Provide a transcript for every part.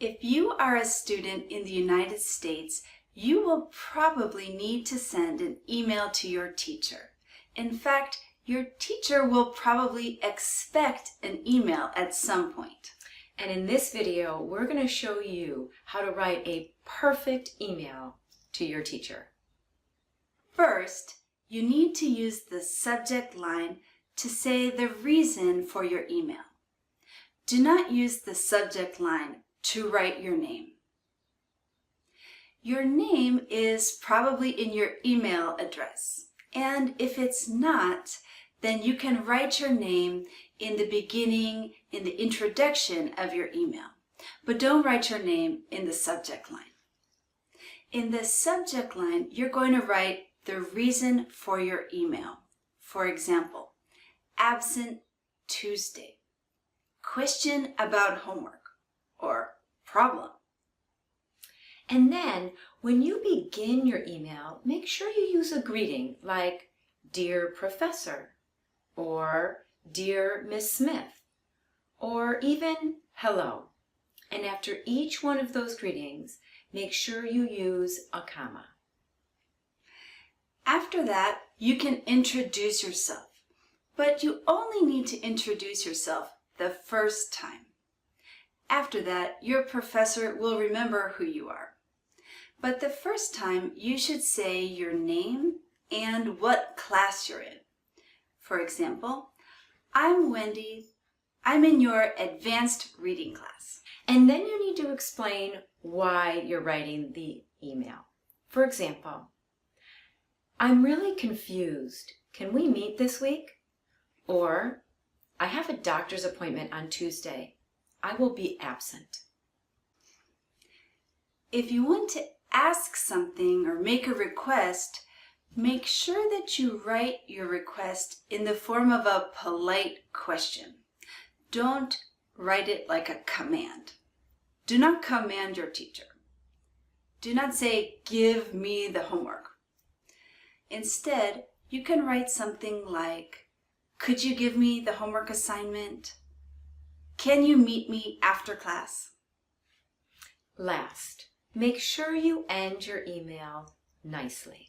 If you are a student in the United States, you will probably need to send an email to your teacher. In fact, your teacher will probably expect an email at some point. And in this video, we're going to show you how to write a perfect email to your teacher. First, you need to use the subject line to say the reason for your email. Do not use the subject line to write your name. Your name is probably in your email address, and if it's not, then you can write your name in the beginning, in the introduction of your email, but don't write your name in the subject line. In the subject line, you're going to write the reason for your email. For example, absent Tuesday, question about homework, or problem. And then when you begin your email, make sure you use a greeting like Dear Professor, or Dear Miss Smith, or even hello. And after each one of those greetings, make sure you use a comma. After that, you can introduce yourself, but you only need to introduce yourself the first time. After that, your professor will remember who you are. But the first time, you should say your name and what class you're in. For example, I'm Wendy. I'm in your advanced reading class. And then you need to explain why you're writing the email. For example, I'm really confused. Can we meet this week? Or, I have a doctor's appointment on Tuesday. I will be absent. If you want to ask something or make a request, make sure that you write your request in the form of a polite question. Don't write it like a command. Do not command your teacher. Do not say, give me the homework. Instead, you can write something like, could you give me the homework assignment? Can you meet me after class? Last, make sure you end your email nicely.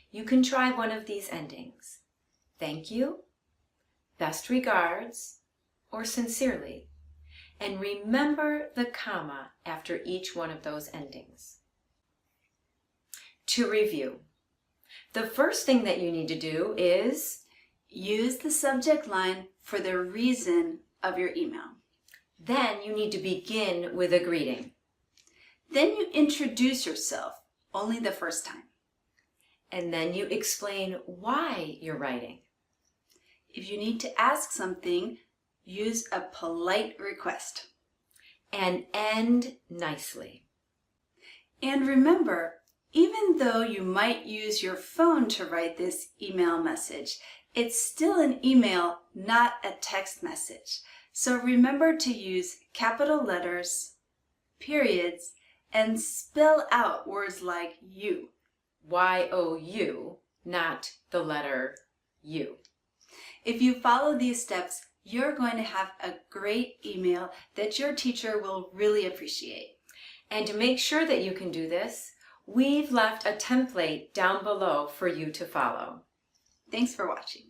You can try one of these endings. Thank you, best regards, or sincerely. And remember the comma after each one of those endings. To review, the first thing that you need to do is use the subject line for the reason of your email. Then you need to begin with a greeting. Then you introduce yourself, only the first time. And then you explain why you're writing. If you need to ask something, use a polite request. And end nicely. And remember, even though you might use your phone to write this email message, it's still an email, not a text message. So remember to use capital letters, periods, and spell out words like you. Y-O-U, not the letter U. If you follow these steps, you're going to have a great email that your teacher will really appreciate. And to make sure that you can do this, we've left a template down below for you to follow. Thanks for watching.